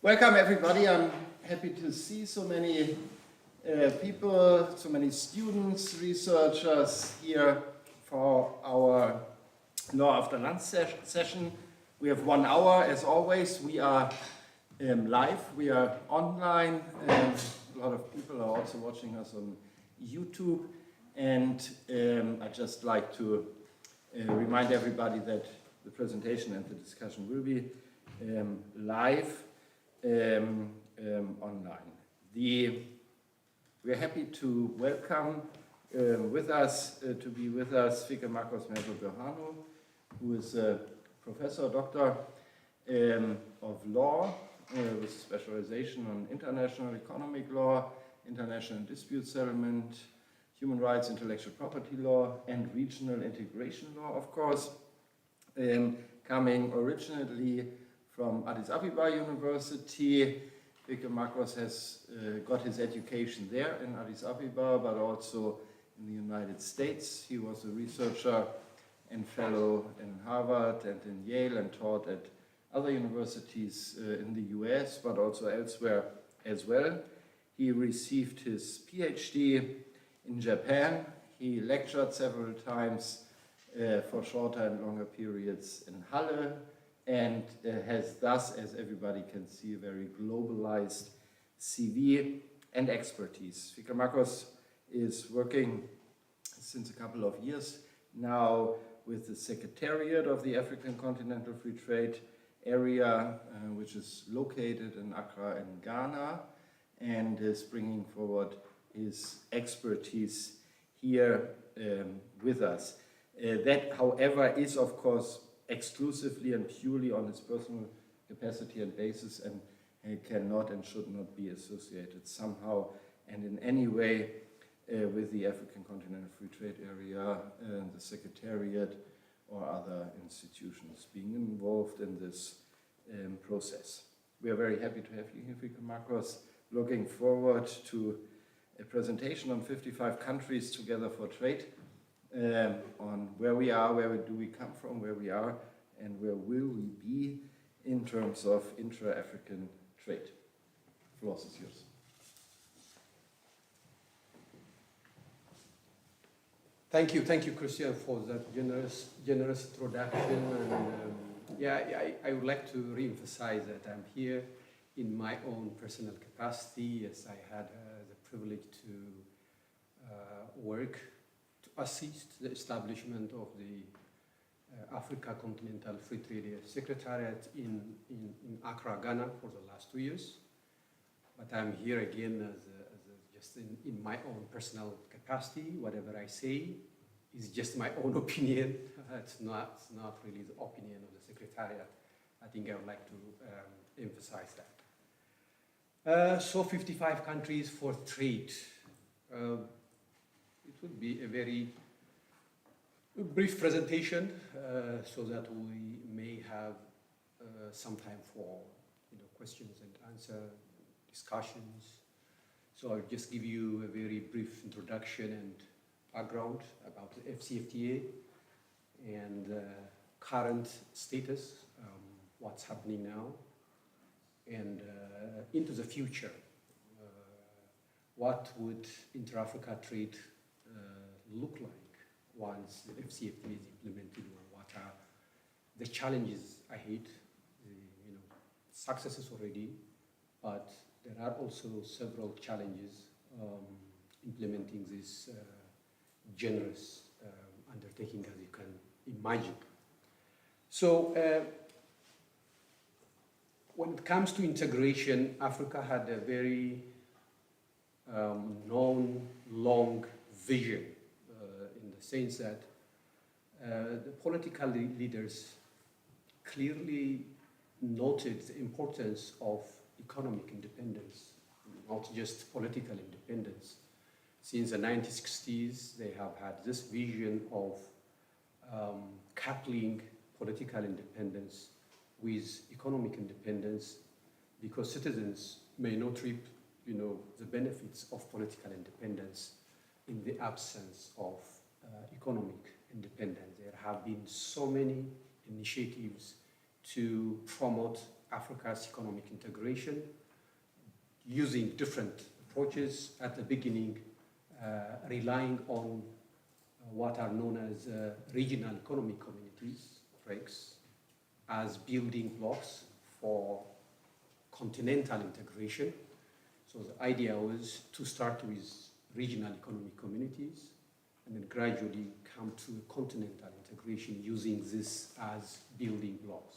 Welcome everybody. I'm happy to see so many people, so many students, researchers here for our Law After Lunch session. We have 1 hour as always. We are live, we are online, and a lot of people are also watching us on YouTube. And I'd just like to remind everybody that the presentation and the discussion will be live online. We're happy to welcome to be with us Fikremarkos Merso Birhanu, who is a professor, doctor of law with specialization on international economic law, international dispute settlement, human rights, intellectual property law, and regional integration law, of course, coming originally from Addis Ababa University. Firkemarkos has got his education there in Addis Ababa, but also in the United States. He was a researcher and fellow in Harvard and in Yale and taught at other universities in the US, but also elsewhere as well. He received his PhD in Japan. He lectured several times for shorter and longer periods in Halle, and has thus, as everybody can see, a very globalized CV and expertise. Fikremarkos is working since a couple of years now with the Secretariat of the African Continental Free Trade Area, which is located in Accra in Ghana, and is bringing forward his expertise here with us. That, however, is of course exclusively and purely on his personal capacity and basis, and cannot and should not be associated somehow and in any way with the African Continental Free Trade Area, the Secretariat, or other institutions being involved in this process. We are very happy to have you here, Fikremarkos. Looking forward to a presentation on 55 countries together for trade, on where we are, where do we come from, where we are, and where will we be in terms of intra-African trade. The floor is yours. Thank you, Christian, for that generous introduction. And I would like to re-emphasize that I'm here in my own personal capacity, as I had the privilege to work to assist the establishment of the Africa Continental Free Trade Secretariat in Accra, Ghana for the last 2 years. But I'm here again just in my own personal capacity. Whatever I say is just my own opinion. It's not really the opinion of the Secretariat. I think I would like to emphasize that. So 55 countries for trade. It would be a very brief presentation so that we may have some time for questions and answer discussions. So I'll just give you a very brief introduction and background about the FCFTA and current status, what's happening now, and into the future. What would inter-Africa trade look like once the FCFTA is implemented, or what are the challenges ahead? Successes already, but there are also several challenges implementing this generous undertaking, as you can imagine. So when it comes to integration, Africa had a very known, long vision, in the sense that the political leaders clearly noted the importance of economic independence, not just political independence. Since the 1960s, they have had this vision of coupling political independence with economic independence, because citizens may not reap, the benefits of political independence in the absence of economic independence. There have been so many initiatives to promote Africa's economic integration using different approaches. At the beginning, relying on what are known as regional economic communities, RECs, as building blocks for continental integration. So the idea was to start with regional economic communities and then gradually come to continental integration using this as building blocks.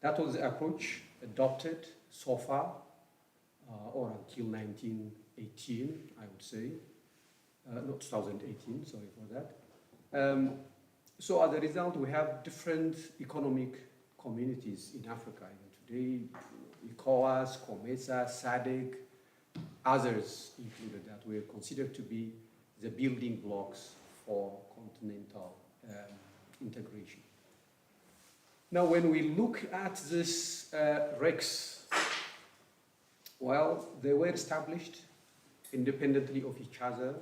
That was the approach adopted so far, or until 1918, I would say. Not 2018, sorry for that. So as a result, we have different economic communities in Africa. Even today, ECOWAS, COMESA, SADC, others included that were considered to be the building blocks for continental integration. Now, when we look at this RECs, well, they were established independently of each other.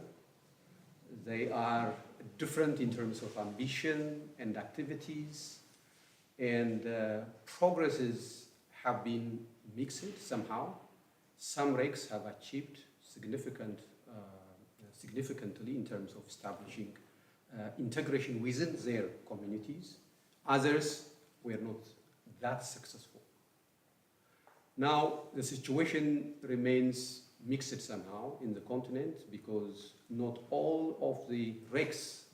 They are different in terms of ambition and activities, and progresses have been mixed somehow. Some RECs have achieved significantly in terms of establishing integration within their communities. Others were not that successful. Now, the situation remains mixed somehow in the continent because not all of the RECs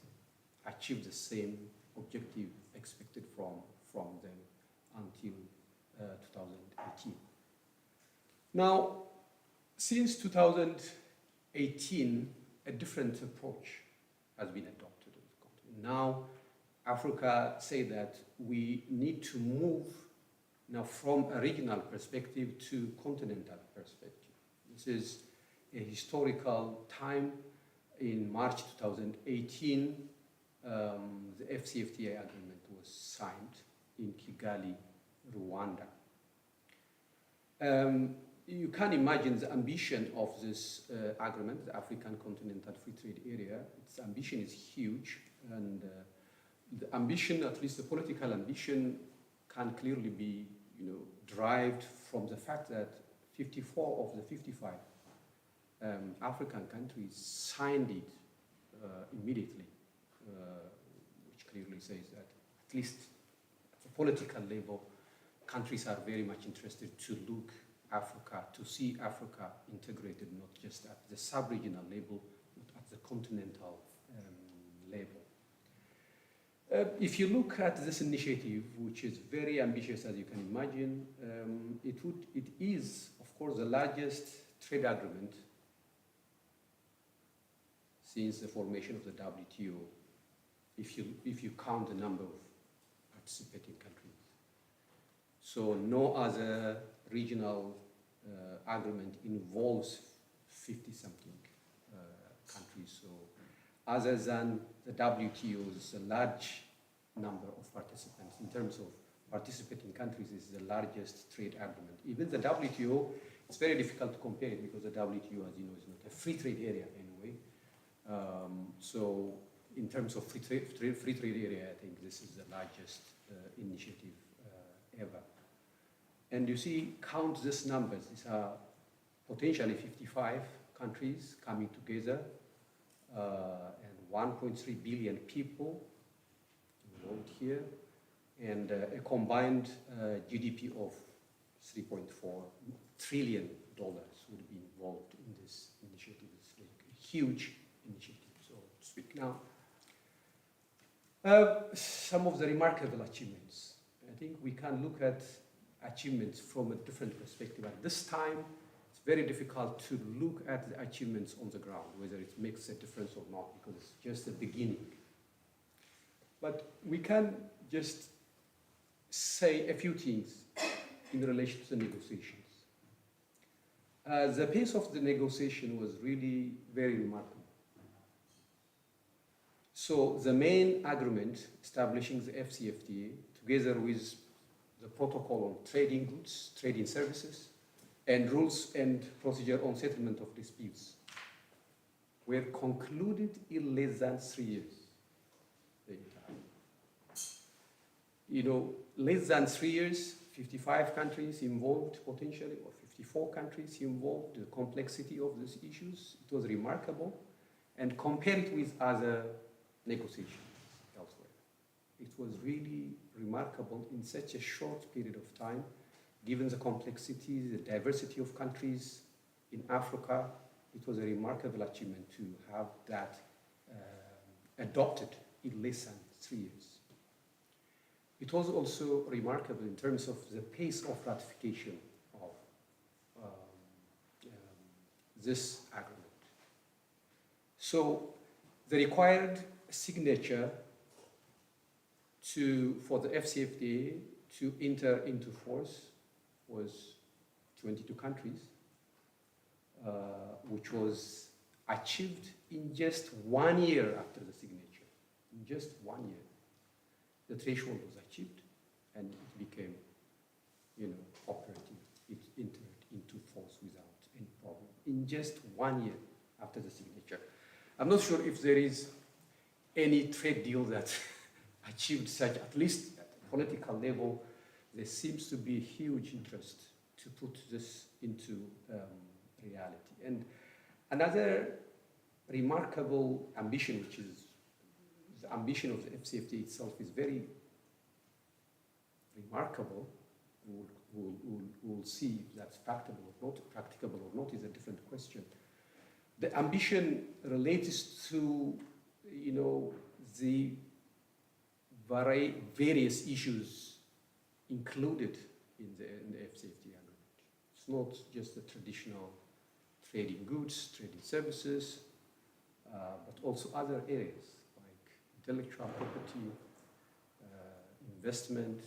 achieve the same objective expected from them until 2018. Now, since 2018, a different approach has been adopted in the continent. Now, Africa say that we need to move now from a regional perspective to continental perspective. This is a historical time. In March 2018, the FCFTA agreement was signed in Kigali, Rwanda. You can imagine the ambition of this agreement, the African Continental Free Trade Area. Its ambition is huge, and the ambition, at least the political ambition, can clearly be, derived from the fact that 54 of the 55 African countries signed it immediately, which clearly says that at least at the political level, countries are very much interested to look Africa, to see Africa integrated not just at the sub-regional level, but at the continental level. If you look at this initiative, which is very ambitious, as you can imagine, it is, of course, the largest trade agreement since the formation of the WTO, if you count the number of participating countries. So no other regional agreement involves 50-something countries. So other than the WTO's large number of participants, in terms of participating countries, is the largest trade agreement. Even the WTO, it's very difficult to compare it because the WTO, as you know, is not a free trade area anyway. So in terms of free trade area, I think this is the largest initiative ever. And you see, count these numbers. These are potentially 55 countries coming together, and 1.3 billion people involved here, and a combined GDP of $3.4 trillion would be involved in this initiative. It's like a huge initiative, so to speak. Now, some of the remarkable achievements. I think we can look at achievements from a different perspective. At this time, it's very difficult to look at the achievements on the ground, whether it makes a difference or not, because it's just the beginning. But we can just say a few things in relation to the negotiations. The pace of the negotiation was really very remarkable. So the main agreement establishing the FCFTA, together with the protocol on trading goods, trading services, and rules and procedure on settlement of disputes, were concluded in less than 3 years. Less than 3 years, 55 countries involved potentially, or 54 countries involved, the complexity of these issues. It was remarkable. And compare it with other negotiations elsewhere. It was really remarkable in such a short period of time, given the complexity, the diversity of countries in Africa. It was a remarkable achievement to have that adopted in less than 3 years. It was also remarkable in terms of the pace of ratification of this agreement. So the required signature for the FCFTA to enter into force was 22 countries, which was achieved in just 1 year after the signature. In just 1 year, the threshold was achieved, and it became, operative. It entered into force without any problem in just 1 year after the signature. I'm not sure if there is any trade deal that achieved such, at least at the political level. There seems to be a huge interest to put this into reality. And another remarkable ambition, which is the ambition of the FCFTA itself, is very remarkable. We'll see if that's practicable or not is a different question. The ambition relates to, the various issues included in the FCFTA agreement. It's not just the traditional trade in goods, trade in services, but also other areas like intellectual property, investment,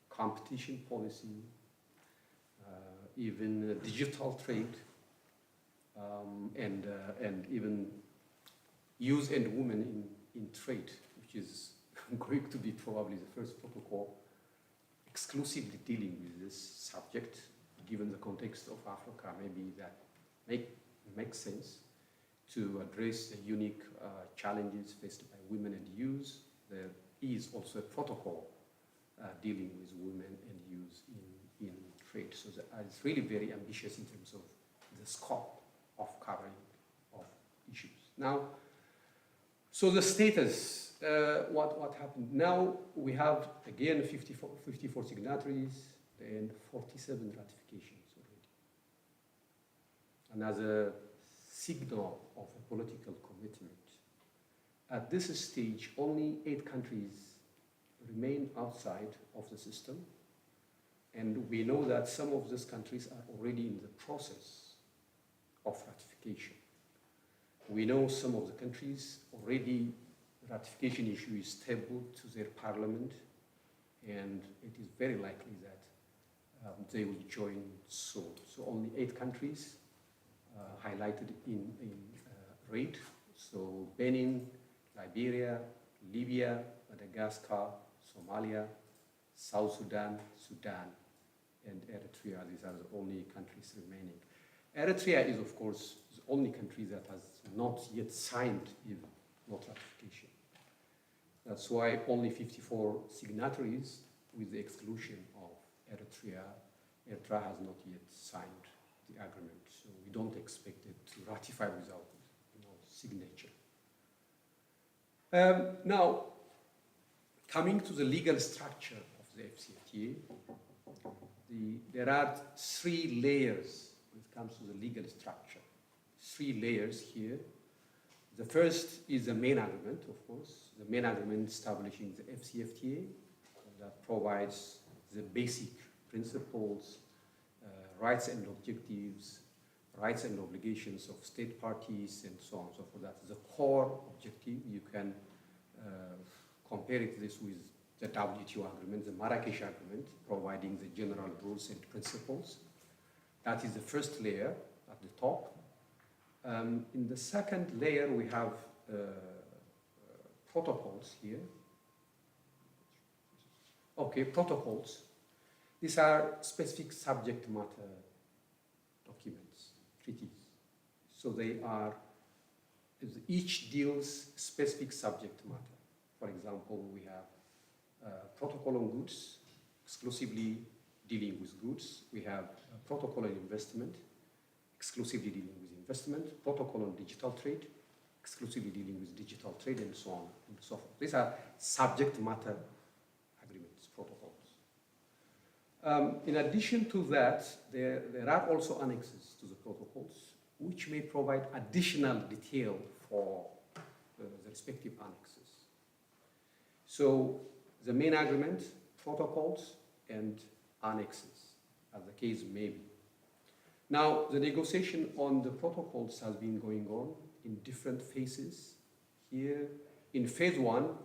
competition policy, even digital trade, and even youth and women in trade, which is going to be probably the first protocol exclusively dealing with this subject, given the context of Africa. Maybe that makes sense to address the unique challenges faced by women and youth. There is also a protocol dealing with women and youth in trade. So it's really very ambitious in terms of the scope of covering of issues. Now, so the status, what happened? Now we have, again, 54 signatories and 47 ratifications already. Another signal of a political commitment. At this stage, only 8 countries remain outside of the system, and we know that some of these countries are already in the process of ratification. We know some of the countries already, ratification issue is tabled to their parliament, and it is very likely that they will join soon. So only 8 countries highlighted in red. So Benin, Liberia, Libya, Madagascar, Somalia, South Sudan, Sudan, and Eritrea. These are the only countries remaining. Eritrea is, of course, the only country that has not yet signed even, not ratification. That's why only 54 signatories, with the exclusion of Eritrea. Eritrea has not yet signed the agreement, so we don't expect it to ratify without signature. Now, coming to the legal structure of the FCFTA, there are 3 layers when it comes to the legal structure. 3 layers here. The first is the main agreement, of course, the main agreement establishing the FCFTA that provides the basic principles, rights and objectives, rights and obligations of state parties, and so on and so forth. That's the core objective. You can compare this with the WTO agreement, the Marrakesh agreement, providing the general rules and principles. That is the first layer at the top. In the second layer, we have protocols here. Okay, protocols. These are specific subject matter documents, treaties. So they are, each deals specific subject matter. For example, we have protocol on goods, exclusively dealing with goods. We have protocol on investment, exclusively dealing with investment, protocol on digital trade, exclusively dealing with digital trade, and so on and so forth. These are subject matter agreements, protocols. In addition to that, there are also annexes to the protocols, which may provide additional detail for the respective annexes. So the main agreement, protocols, and annexes, as the case may be. Now, the negotiation on the protocols has been going on in different phases. Here, in phase 1,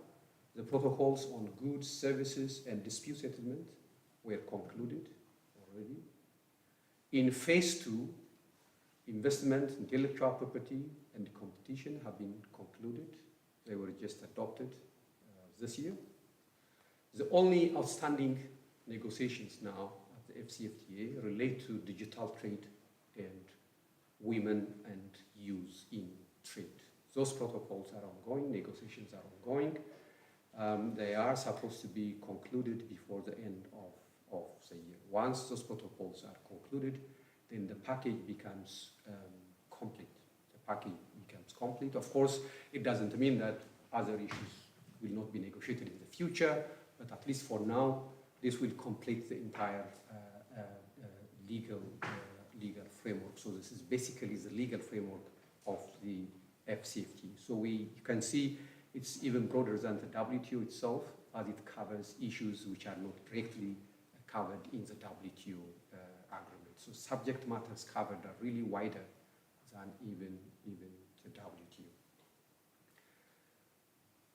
the protocols on goods, services, and dispute settlement were concluded already. In phase 2, investment, intellectual property, and competition have been concluded. They were just adopted this year. The only outstanding negotiations now at the FCFTA relate to digital trade and women and youth in trade. Those protocols are ongoing, negotiations are ongoing. They are supposed to be concluded before the end of the year. Once those protocols are concluded, then the package becomes complete. The package becomes complete. Of course, it doesn't mean that other issues will not be negotiated in the future, but at least for now, this will complete the entire legal framework. So this is basically the legal framework of the FCFTA. So you can see it's even broader than the WTO itself, as it covers issues which are not directly covered in the WTO agreement. So subject matters covered are really wider than even the WTO.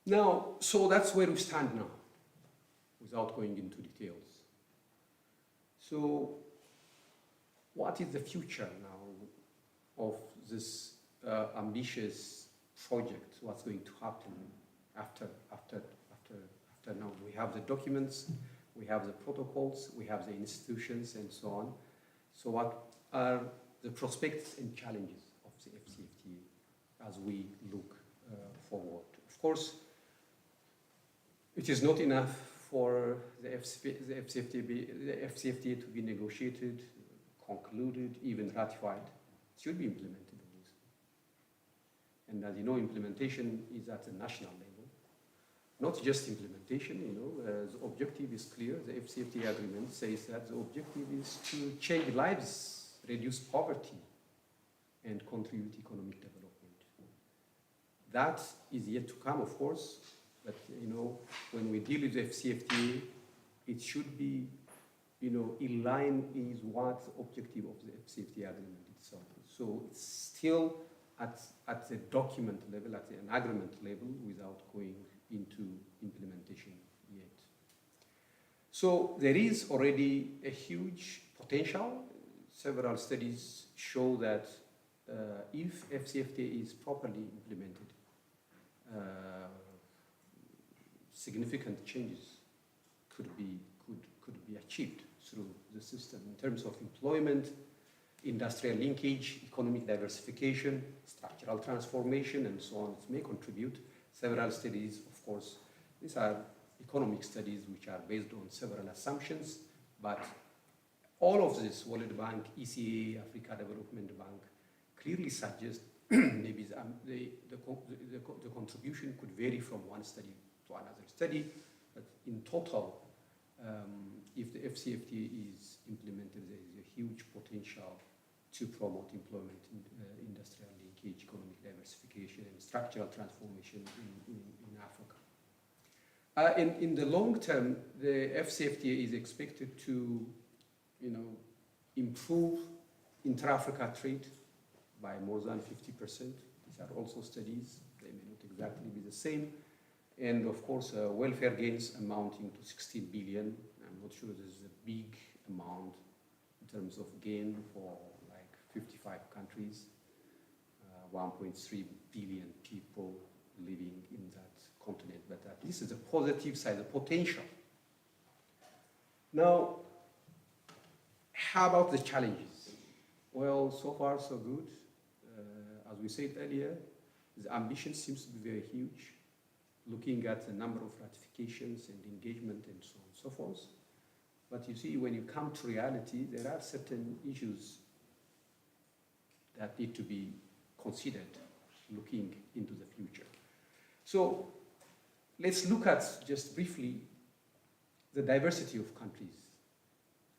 Now, so that's where we stand now, without going into details. So what is the future now of this ambitious project? What's going to happen after now? We have the documents, we have the protocols, we have the institutions, and so on. So what are the prospects and challenges of the FCFTA as we look forward? Of course, it is not enough for the FCFTA to be negotiated, concluded, even ratified. It should be implemented, obviously. And as you know, implementation is at a national level. Not just implementation, the objective is clear. The FCFTA agreement says that the objective is to change lives, reduce poverty, and contribute economic development. That is yet to come, of course, but when we deal with the FCFTA, it should be in line with what the objective of the FCFTA agreement itself is. So it's still at the document level, at an agreement level, without going into implementation yet. So there is already a huge potential. Several studies show that if FCFTA is properly implemented, significant changes could be achieved through the system in terms of employment, industrial linkage, economic diversification, structural transformation, and so on. It may contribute. Several studies, of course, these are economic studies which are based on several assumptions, but all of this, World Bank, ECA, Africa Development Bank, clearly suggest maybe the contribution could vary from one study to another study, but in total, if the FCFTA is implemented, there is a huge potential to promote employment, industrial linkage, economic diversification, and structural transformation in Africa. In the long term, the FCFTA is expected to, improve intra-Africa trade by more than 50%. These are also studies. They may not exactly be the same. And of course, welfare gains amounting to 16 billion. I'm not sure this is a big amount in terms of gain for like 55 countries, 1.3 billion people living in that continent. But this is the positive side, the potential. Now, how about the challenges? Well, so far so good. As we said earlier, the ambition seems to be very huge, looking at the number of ratifications and engagement and so on and so forth. But you see, when you come to reality, there are certain issues that need to be considered looking into the future. So let's look at, just briefly, the diversity of countries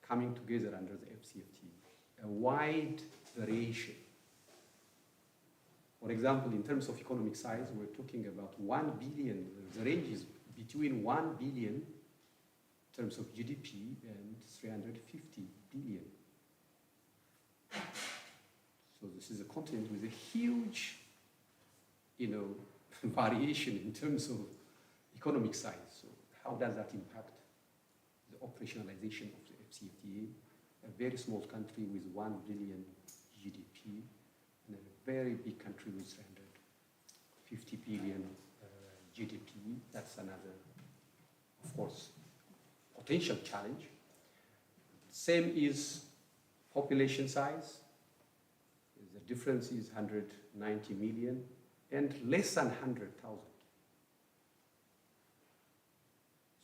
coming together under the FCFTA, a wide variation. For example, in terms of economic size, we're talking about 1 billion. The range is between 1 billion in terms of GDP and 350 billion. So this is a continent with a huge, variation in terms of economic size. So how does that impact the operationalization of the FCFTA? A very small country with 1 billion GDP and a very big country with 350 billion GDP. That's another, of course, potential challenge. Same is population size. The difference is 190 million and less than 100,000.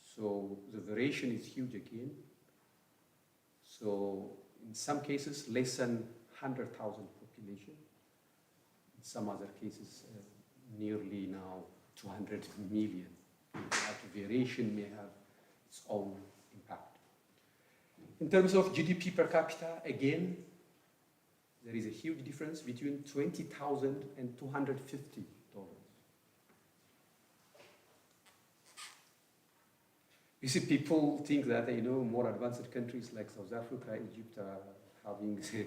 So the variation is huge again. So in some cases, less than 100,000 population. In some other cases, nearly now 200 million. That variation may have its own impact. In terms of GDP per capita, again, there is a huge difference between $20,000 and $250. You see, people think that, more advanced countries like South Africa, Egypt are having the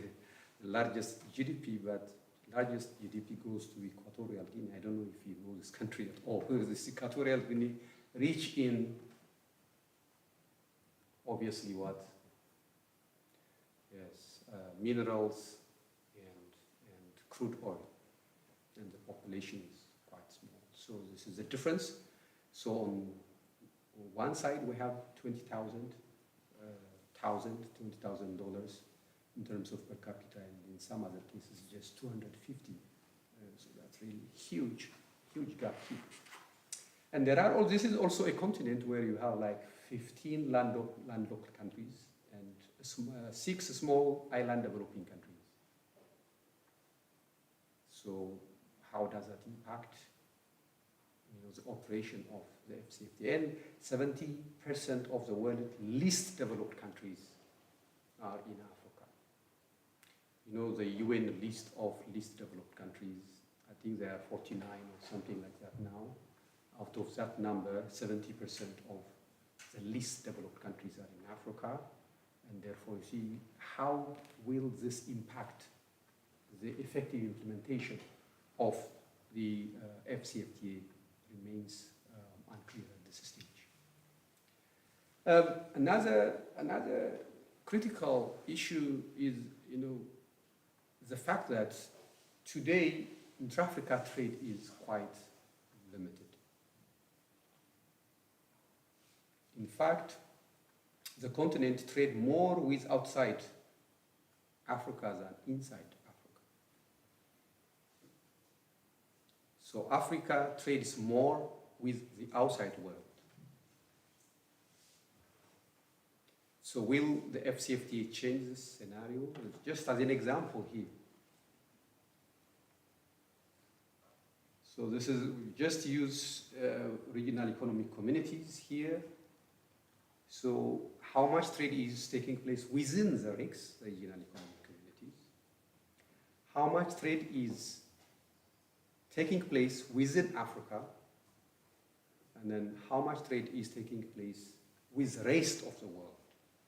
largest GDP, but largest GDP goes to Equatorial Guinea. I don't know if you know this country at all. This Equatorial Guinea, rich in, obviously what? Yes, minerals and crude oil. And the population is quite small. So this is the difference. So on one side, we have $20,000 in terms of per capita, and in some other cases, just 250. So that's really huge gap here. And this is also a continent where you have like 15 landlocked countries and 6 small island developing countries. So how does that impact the operation of the FCFTA? And 70% of the world's least developed countries are in Africa. The UN list of least developed countries, I think there are 49 or something like that now. Out of that number, 70% of the least developed countries are in Africa. And therefore, you see, how will this impact the effective implementation of the FCFTA remains unclear at this stage. Another critical issue is, the fact that today intra-Africa trade is quite limited. In fact, the continent trade more with outside Africa than inside Africa. So Africa trades more with the outside world. So will the FCFTA change this scenario? Just as an example here. So this is, just use regional economic communities here. So how much trade is taking place within the RICS, the regional economic communities? How much trade is taking place within Africa? And then how much trade is taking place with the rest of the world?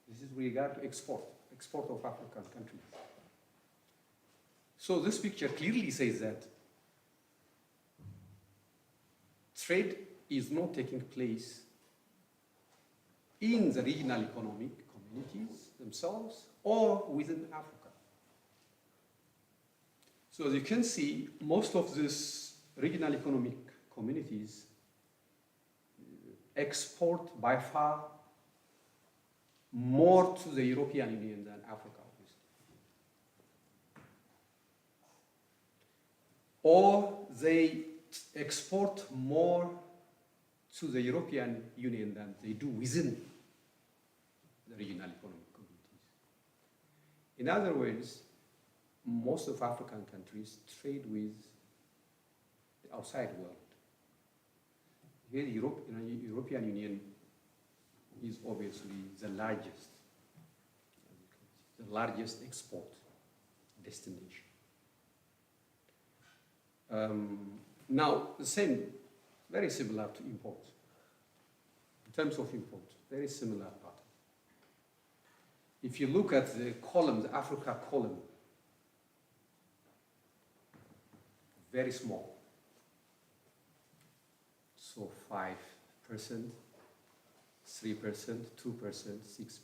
This is with regard to export of African countries. So this picture clearly says that trade is not taking place in the regional economic communities themselves or within Africa. So as you can see, most of these regional economic communities export by far more to the European Union than Africa, obviously. Or they export more to the European Union than they do within the regional economic communities. In other words, most of African countries trade with the outside world. Here, the European Union is obviously the largest export destination. Now, the same, very similar to import. In terms of import, very similar pattern. If you look at the column, the Africa column, very small. So 5%, 3%, 2%, 6%.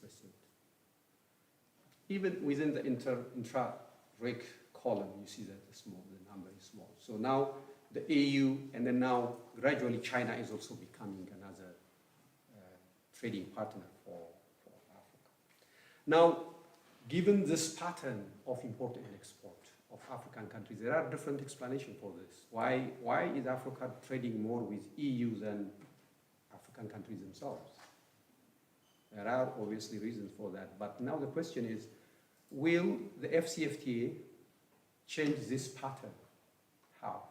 Even within the intra-Africa column, you see that the number is small. So now the AU, and then now gradually China is also becoming another trading partner for Africa. Now, given this pattern of import and export of African countries, there are different explanations for this. Why is Africa trading more with EU than African countries themselves? There are obviously reasons for that, but now the question is, will the FCFTA change this pattern? How?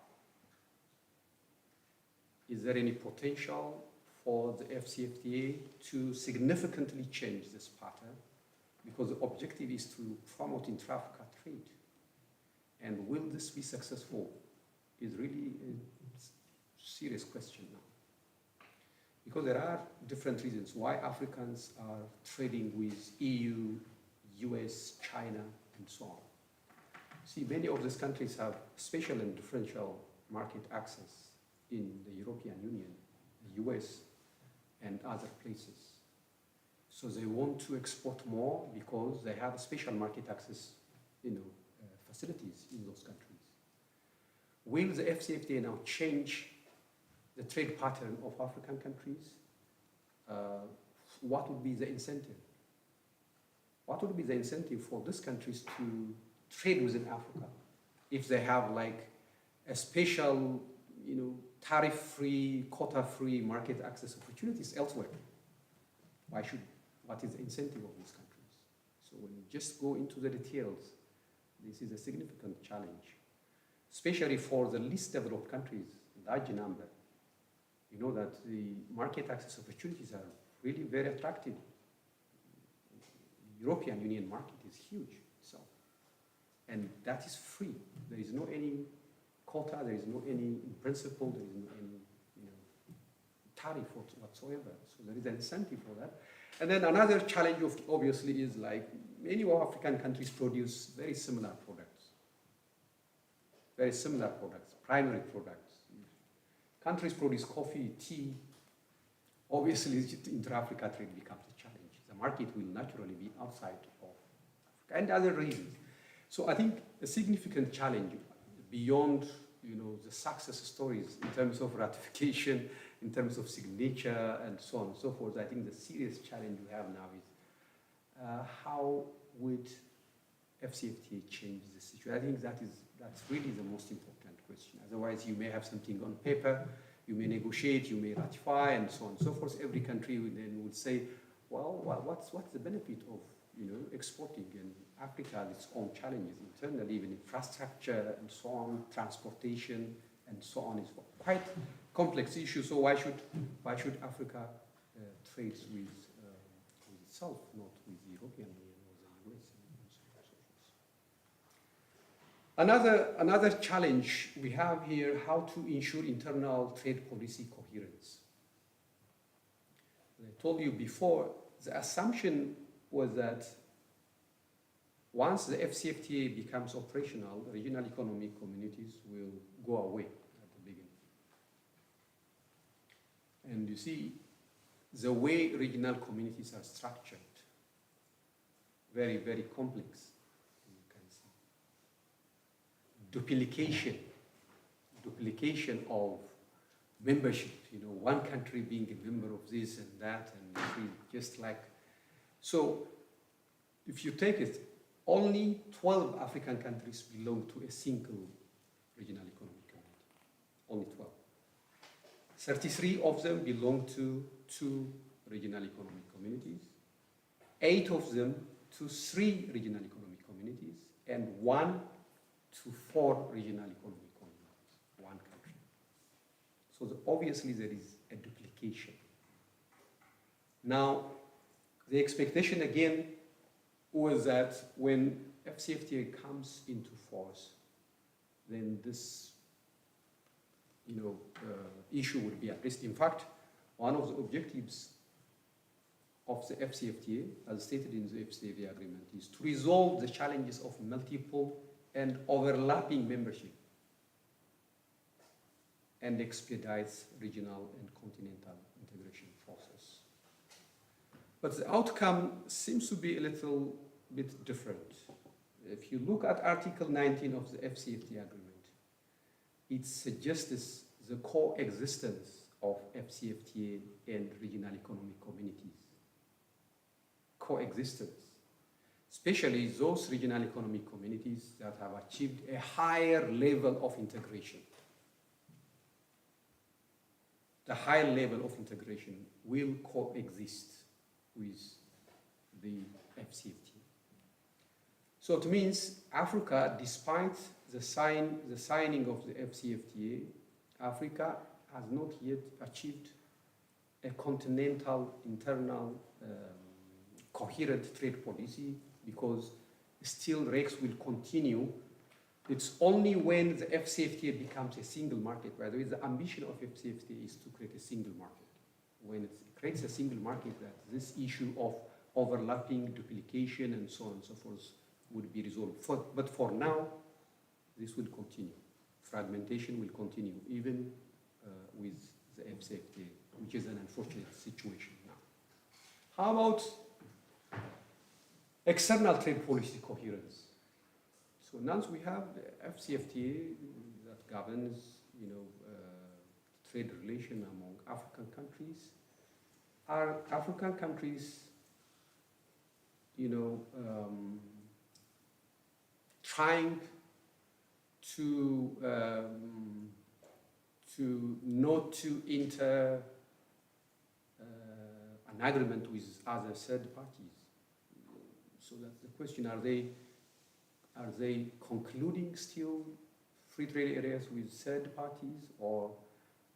Is there any potential for the FCFTA to significantly change this pattern? Because the objective is to promote intra-Africa trade. And will this be successful? Is really a serious question now. Because there are different reasons why Africans are trading with EU, US, China, and so on. See, many of these countries have special and differential market access in the European Union, the US, and other places. So they want to export more because they have special market access, facilities in those countries. Will the FCFTA now change the trade pattern of African countries? What would be the incentive? What would be the incentive for these countries to trade within Africa if they have like a special, tariff-free, quota-free market access opportunities elsewhere? What is the incentive of these countries? So when you just go into the details, this is a significant challenge, especially for the least developed countries, large number. You know that the market access opportunities are really very attractive. The European Union market is huge itself. And that is free. There is no any quota, there is no any principle, there is no any tariff whatsoever. So there is an incentive for that. And then another challenge obviously is like many African countries produce very similar products. Very similar products, primary products. Countries produce coffee, tea. Obviously, intra-Africa trade becomes a challenge. The market will naturally be outside of Africa and other reasons. So I think a significant challenge beyond the success stories in terms of ratification, in terms of signature, and so on and so forth. I think the serious challenge we have now is how would FCFTA change the situation? I think that's really the most important question. Otherwise, you may have something on paper, you may negotiate, you may ratify, and so on and so forth. Every country then would say, well, what's the benefit of exporting? And Africa has its own challenges internally, even infrastructure and so on, transportation and so on. It's quite complex issue. So why should Africa trade with itself, not with the European Union or the US and so forth? Another challenge we have here: how to ensure internal trade policy coherence. I told you before, the assumption was that once the FCFTA becomes operational, regional economic communities will go away at the beginning. And you see, the way regional communities are structured, very, very complex. You can see duplication of membership. One country being a member of this and that, and just like so. If you take it, only 12 African countries belong to a single regional economic community. Only 12. 33 of them belong to two regional economic communities. 8 of them to 3 regional economic communities, and 1 to 4 regional economic communities, one country. So obviously there is a duplication. Now, the expectation again was that when FCFTA comes into force, then this issue would be addressed. In fact, one of the objectives of the FCFTA, as stated in the FCFTA agreement, is to resolve the challenges of multiple and overlapping membership and expedites regional and continental integration process. But the outcome seems to be a little bit different. If you look at Article 19 of the FCFTA agreement, it suggests the coexistence of FCFTA and regional economic communities. Coexistence, especially those regional economic communities that have achieved a higher level of integration. The higher level of integration will coexist with the FCFTA. So it means Africa, despite the signing of the FCFTA, Africa has not yet achieved a continental internal coherent trade policy, because still REX will continue. It's only when the FCFTA becomes a single market. By the way, the ambition of FCFTA is to create a single market. When it creates a single market, that this issue of overlapping, duplication, and so on and so forth would be resolved. But for now, this will continue. Fragmentation will continue, even with the FCFTA, which is an unfortunate situation now. How about external trade policy coherence? So now we have the FCFTA that governs, trade relation among African countries. Are African countries, trying to not to enter an agreement with other third parties? So that's the question. Are they concluding still free trade areas with third parties, or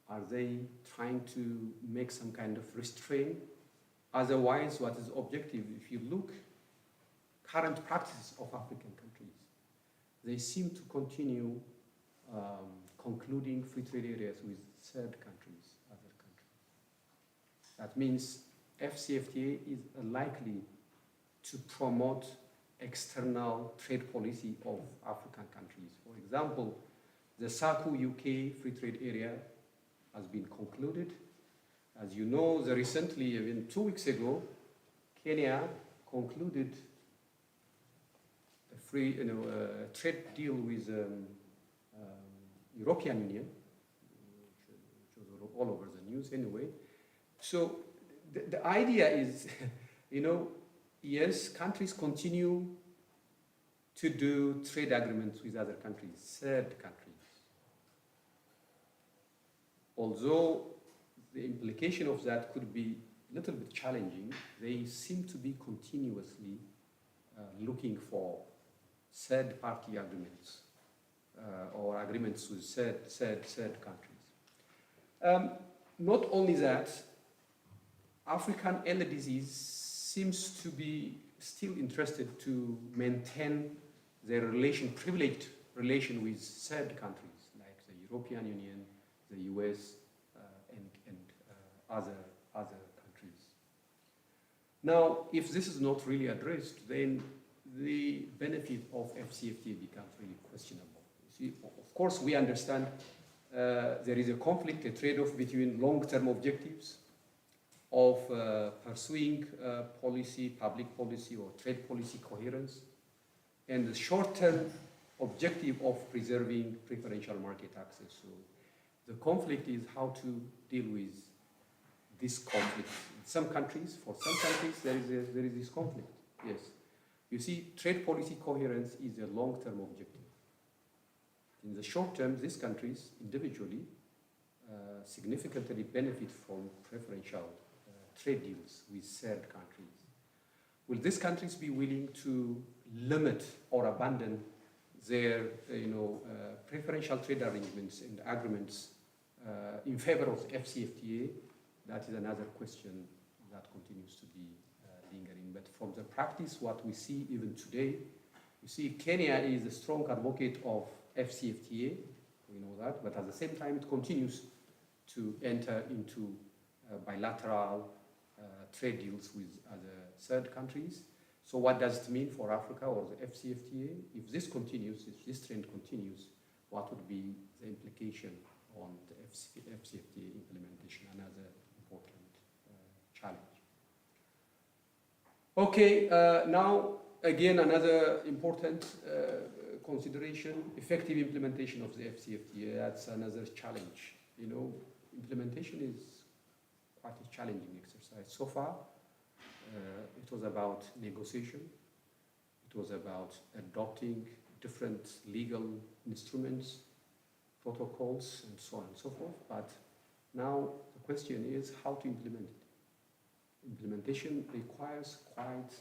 are they trying to make some kind of restraint? Otherwise, what is the objective? If you look current practices of African countries, they seem to continue concluding free trade areas with third countries, other countries. That means FCFTA is likely to promote external trade policy of African countries. For example, the SACU-UK free trade area has been concluded. As you know, recently, even 2 weeks ago, Kenya concluded a free trade deal with European Union, which was all over the news anyway. So the idea is, yes, countries continue to do trade agreements with other countries, third countries. Although the implication of that could be a little bit challenging, they seem to be continuously looking for third-party agreements or agreements with third countries. Not only that, African LDCs seems to be still interested to maintain their privileged relation with third countries like the European Union, the US, and other countries. Now, if this is not really addressed, then the benefit of FCFTA becomes really questionable. You see, of course, we understand there is a conflict, a trade-off between long-term objectives of pursuing public policy or trade policy coherence, and the short-term objective of preserving preferential market access. So the conflict is how to deal with this conflict. In some countries, for some countries, there is this conflict, yes. You see, trade policy coherence is a long-term objective. In the short term, these countries individually significantly benefit from preferential trade deals with third countries. will these countries be willing to limit or abandon their preferential trade arrangements and agreements in favor of FCFTA? That is another question that continues to be lingering. But from the practice, what we see even today, you see Kenya is a strong advocate of FCFTA, we know that, but at the same time it continues to enter into bilateral trade deals with other third countries. So what does it mean for Africa or the FCFTA? If this continues, if this trend continues, what would be the implication on the FCFTA implementation? Another important challenge. Okay, now again another important consideration, effective implementation of the FCFTA. That's another challenge. Implementation is quite a challenging exercise. So far, it was about negotiation. It was about adopting different legal instruments, protocols, and so on and so forth. But now the question is how to implement it. Implementation requires quite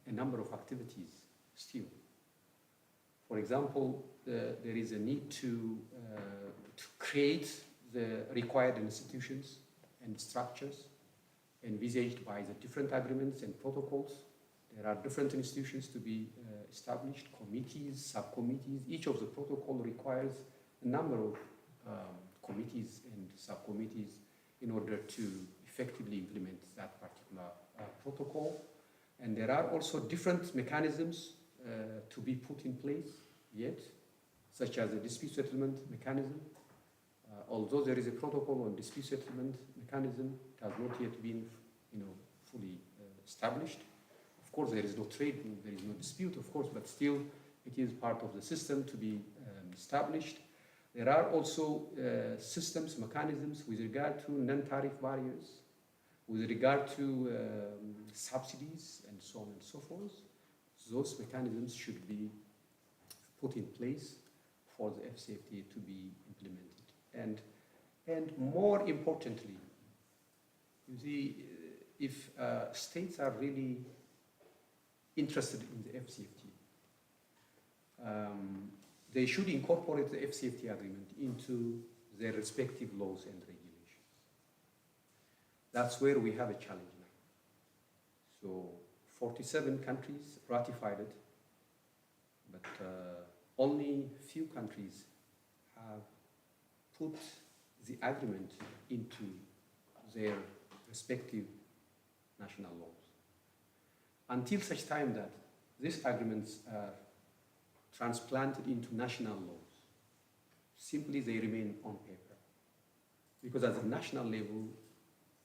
a number of activities still. For example, there is a need to create the required institutions and structures envisaged by the different agreements and protocols. There are different institutions to be established, committees, subcommittees. Each of the protocol requires a number of committees and subcommittees in order to effectively implement that particular protocol. And there are also different mechanisms to be put in place yet, such as the dispute settlement mechanism. Although there is a protocol on dispute settlement mechanism, it has not yet been fully established. Of course, there is no trade, there is no dispute, of course, but still it is part of the system to be established. There are also systems, mechanisms with regard to non-tariff barriers, with regard to subsidies, and so on and so forth. Those mechanisms should be put in place for the FCFTA to be implemented. And more importantly, you see, if states are really interested in the FCFTA, they should incorporate the FCFTA agreement into their respective laws and regulations. That's where we have a challenge now. So 47 countries ratified it, but only few countries have put the agreement into their respective national laws. Until such time that these agreements are transplanted into national laws, simply they remain on paper. Because at the national level,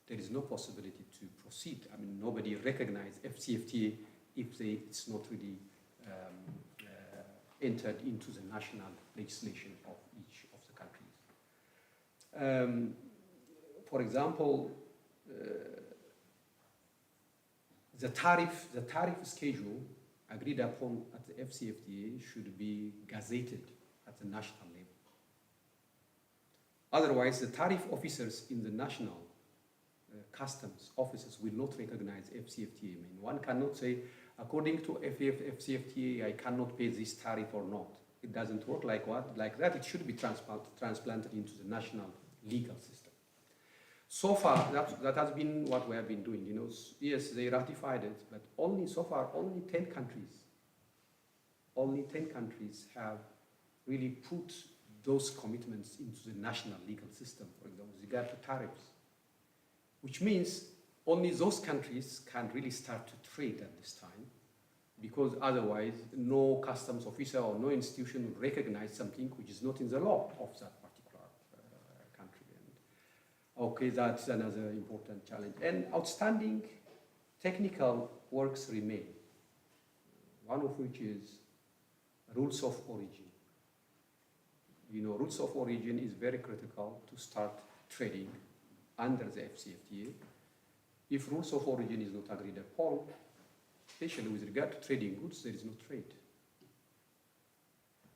there is no possibility to proceed. I mean, nobody recognizes FCFTA if it's not really entered into the national legislation of each of the countries. For example, the tariff schedule agreed upon at the FCFTA should be gazetted at the national level. Otherwise, the tariff officers in the national customs offices will not recognize FCFTA. I mean, one cannot say, according to FCFTA, I cannot pay this tariff or not. It doesn't work like that. It should be transplanted into the national legal system. So far, that has been what we have been doing. Yes, they ratified it, but so far, only 10 countries have really put those commitments into the national legal system, for example, with regard to tariffs. Which means only those countries can really start to trade at this time, because otherwise no customs officer or no institution will recognize something which is not in the law of that particular country. And okay, that's another important challenge. And outstanding technical works remain, one of which is rules of origin. Rules of origin is very critical to start trading under the FCFTA. If rules of origin is not agreed upon, especially with regard to trading goods, there is no trade.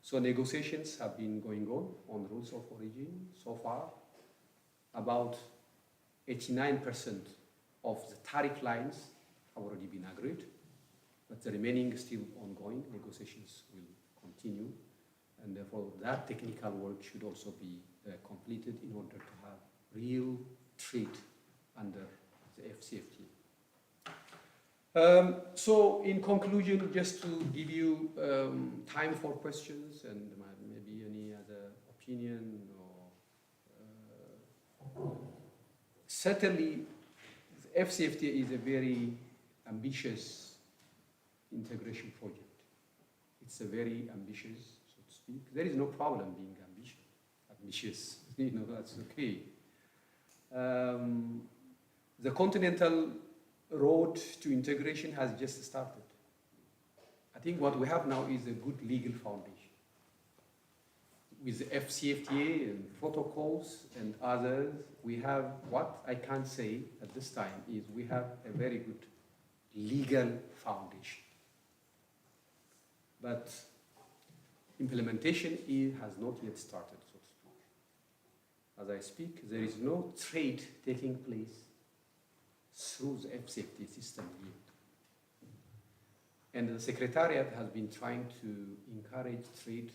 So negotiations have been going on rules of origin so far. About 89% of the tariff lines have already been agreed. but the remaining is still ongoing. Negotiations will continue, and therefore that technical work should also be completed in order to have real trade under the FCFTA. So in conclusion, just to give you time for questions and maybe any other opinion or certainly the FCFTA is a very ambitious integration project. It's a very ambitious, so to speak. There is no problem being ambitious. You know, that's okay. The continental road to integration has just started. I think what we have now is a good legal foundation. With the FCFTA and protocols and others, we have, what I can say at this time is we have a very good legal foundation. But implementation has not yet started, so to speak. As I speak, there is no trade taking place through the FCFTA system yet. And the Secretariat has been trying to encourage trade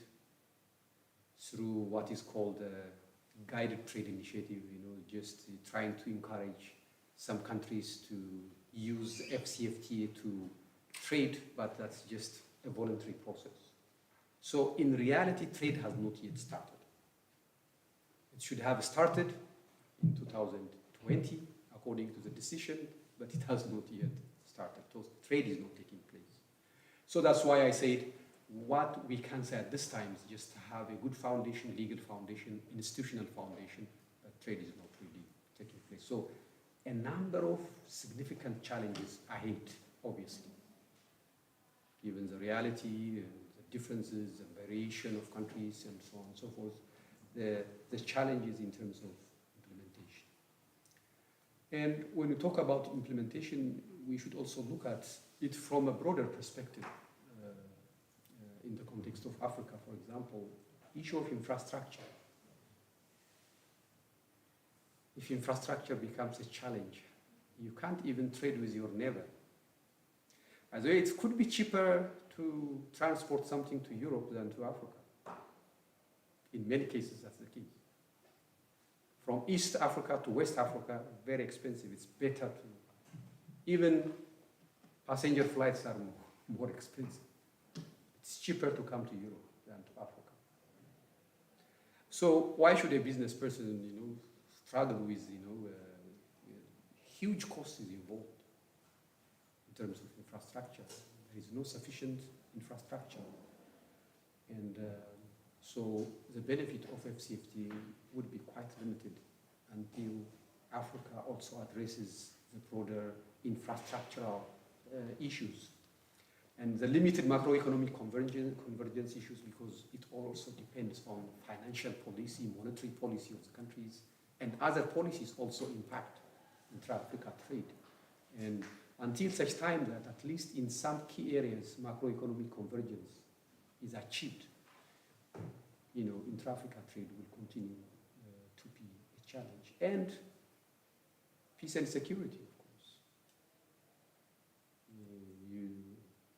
through what is called a guided trade initiative, you know, just trying to encourage some countries to use FCFTA to trade, but that's just a voluntary process. So in reality, trade has not yet started. It should have started in 2020, according to the decision, but it has not yet started. So trade is not taking place. So that's why I said what we can say at this time is just to have a good foundation, legal foundation, institutional foundation, but trade is not really taking place. So a number of significant challenges ahead, obviously, given the reality and the differences and variation of countries and so on and so forth, the challenges in terms of implementation. And when we talk about implementation, we should also look at it from a broader perspective. In the context of Africa, for example, issue of infrastructure. If infrastructure becomes a challenge, you can't even trade with your neighbor. By the way, it could be cheaper to transport something to Europe than to Africa. In many cases, that's the case. From East Africa to West Africa, very expensive. It's better to, even passenger flights are more expensive. It's cheaper to come to Europe than to Africa. So why should a business person, you know, struggle with, you know, huge costs involved in terms of infrastructure? There is no sufficient infrastructure, and so the benefit of FCFTA would be quite limited until Africa also addresses the broader infrastructural issues. And the limited macroeconomic convergence issues, because it also depends on financial policy, monetary policy of the countries, and other policies also impact intra-Africa trade. And until such time that at least in some key areas macroeconomic convergence is achieved, you know, intra-Africa trade will continue to be a challenge. And peace and security, of course.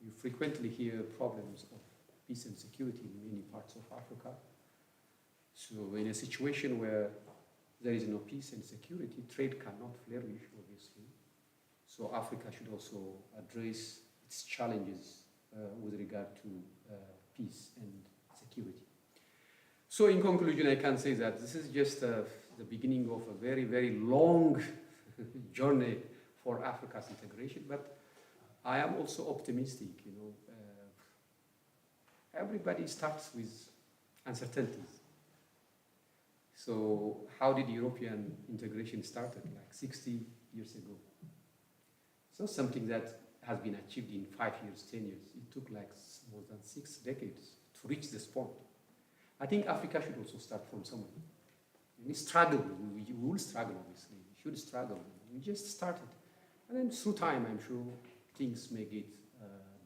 You frequently hear problems of peace and security in many parts of Africa. So in a situation where there is no peace and security, trade cannot flourish, obviously. So Africa should also address its challenges with regard to peace and security. So in conclusion, I can say that this is just the beginning of a very, very long journey for Africa's integration, but I am also optimistic, you know. Everybody starts with uncertainties. So how did European integration started? Like 60 years ago. It's not something that has been achieved in 5 years, 10 years. It took like more than 6 decades to reach this point. I think Africa should also start from somewhere. We struggle, we will struggle, obviously. We should struggle. We just started. And then through time, I'm sure things may get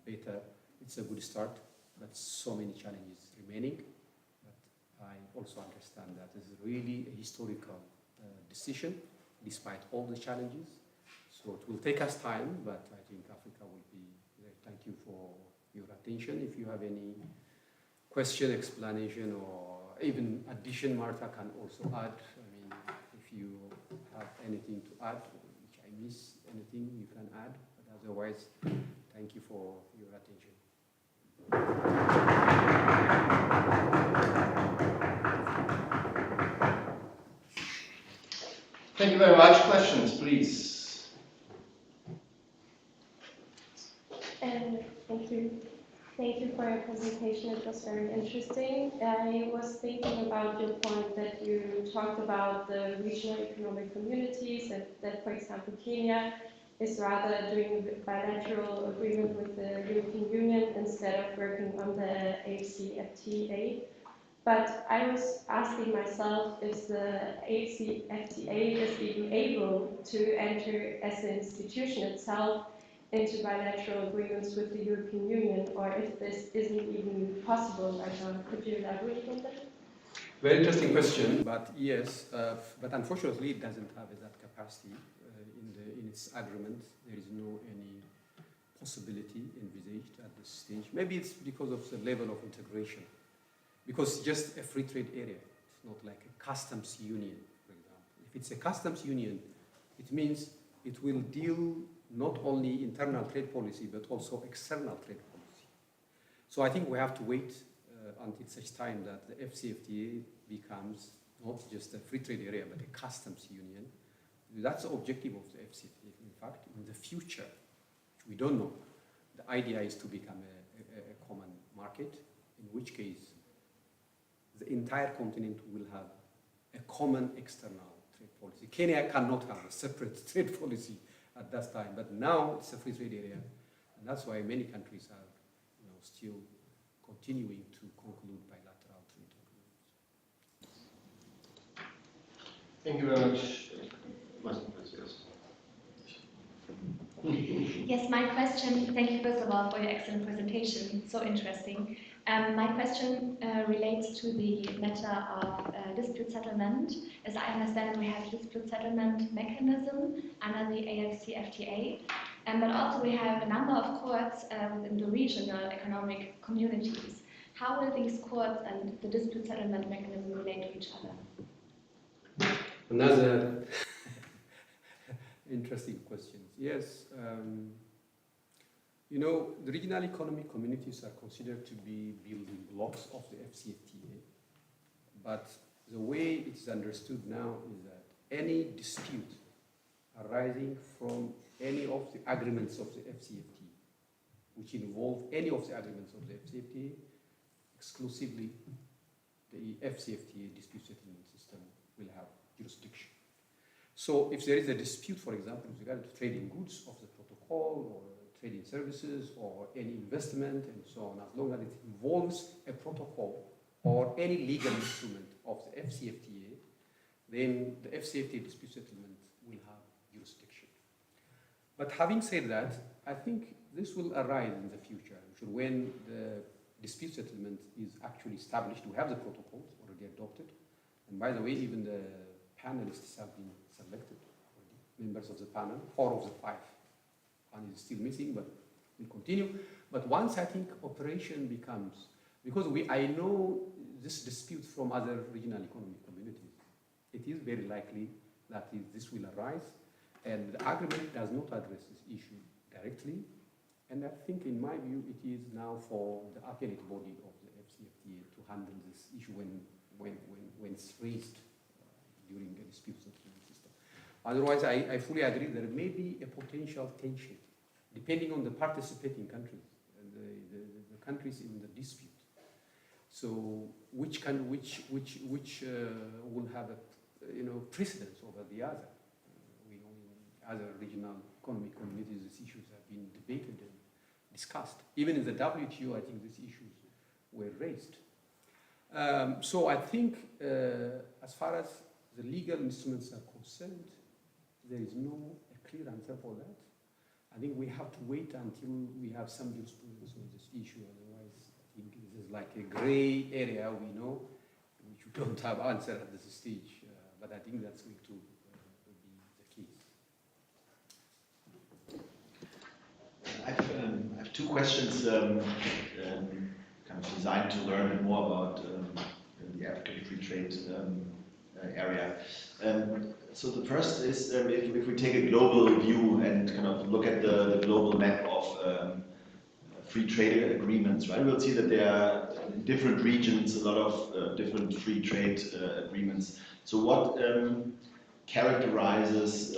better. It's a good start, but so many challenges remaining. But I also understand that it's really a historical decision, despite all the challenges. So it will take us time, but I think Africa will be very thank you for your attention. If you have any question, explanation, or even addition, Martha can also add. I mean, if you have anything to add, if I miss anything, you can add. But otherwise, thank you for your attention. Thank you very much. Questions, please. Thank you. Thank you for your presentation. It was very interesting. I was thinking about your point that you talked about the regional economic communities, and that, for example, Kenya is rather doing bilateral agreement with the European Union instead of working on the AFCFTA. But I was asking myself if the AFCFTA is even able to enter as an institution itself into bilateral agreements with the European Union, or if this isn't even possible right now. Could you elaborate on that? Very interesting question, but yes, but unfortunately it doesn't have that capacity in its agreement. There is no any possibility envisaged at this stage. Maybe it's because of the level of integration. Because it's just a free trade area. It's not like a customs union, for example. If it's a customs union, it means it will deal not only internal trade policy, but also external trade policy. So I think we have to wait until such time that the FCFTA becomes not just a free trade area, but a customs union. That's the objective of the FCFTA. In fact, in the future, which we don't know, the idea is to become a common market, in which case the entire continent will have a common external trade policy. Kenya cannot have a separate trade policy at that time, but now it's a free trade area, and that's why many countries are, still continuing to conclude bilateral trade agreements. Thank you very much. Yes, my question, thank you first of all for your excellent presentation, so interesting. My question relates to the matter of dispute settlement. As I understand, we have dispute settlement mechanism under the AFCFTA, but also we have a number of courts within the regional economic communities. How will these courts and the dispute settlement mechanism relate to each other? Another interesting question. Yes, the regional economic communities are considered to be building blocks of the FCFTA, but the way it's understood now is that any dispute arising from any of the agreements of the FCFTA, which involve any of the agreements of the FCFTA, exclusively the FCFTA dispute settlement system will have jurisdiction. So if there is a dispute, for example, with regard to trading goods of the protocol, or trading services, or any investment, and so on, as long as it involves a protocol or any legal instrument of the FCFTA, then the FCFTA dispute settlement will have jurisdiction. But having said that, I think this will arise in the future. When the dispute settlement is actually established, we have the protocols already adopted, and by the way, even the panelists have been selected, members of the panel, 4 of the 5. One is still missing, but we'll continue. But once I think operation becomes, because I know this dispute from other regional economic communities, it is very likely that this will arise, and the agreement does not address this issue directly. And I think, in my view, it is now for the appellate body of the FCFTA to handle this issue when it's raised during a dispute settlement system. Otherwise, I fully agree there may be a potential tension, depending on the participating countries, the countries in the dispute. So, which will have a precedence over the other. We know in other regional economic communities, these issues have been debated and discussed. Even in the WTO, I think these issues were raised. So I think, as far as the legal instruments are concerned, there is no clear answer for that. I think we have to wait until we have some jurisprudence on this issue. Otherwise, I think this is like a gray area we know, which we don't have answer at this stage. But I think that's going to be the case. I have two questions kind of designed to learn a bit more about the African free trade area. So the first is if we take a global view and kind of look at the global map of free trade agreements, right? We'll see that there are in different regions a lot of different free trade agreements. So what characterizes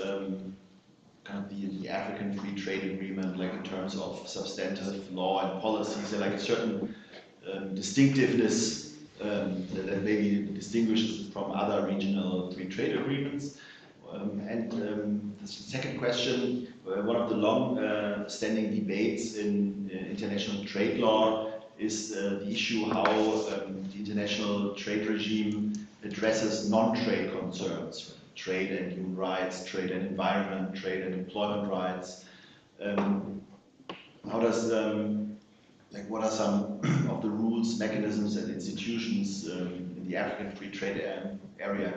kind of the African free trade agreement, like in terms of substantive law and policy? Is there like a certain distinctiveness that maybe distinguishes it from other regional free trade agreements? The second question, one of the long-standing debates in international trade law is the issue how the international trade regime addresses non-trade concerns, trade and human rights, trade and environment, trade and employment rights. How does what are some of the rules, mechanisms, and institutions in the African free trade area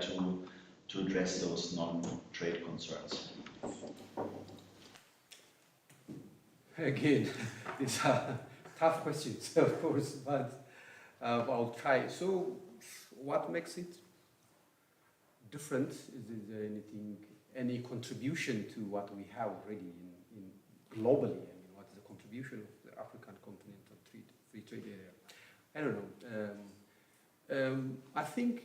to address those non-trade concerns? Again, these are tough questions, of course, but I'll try. So, what makes it different? Is there any contribution to what we have already in globally? I mean, what is the contribution of the African continental free trade area? I don't know. I think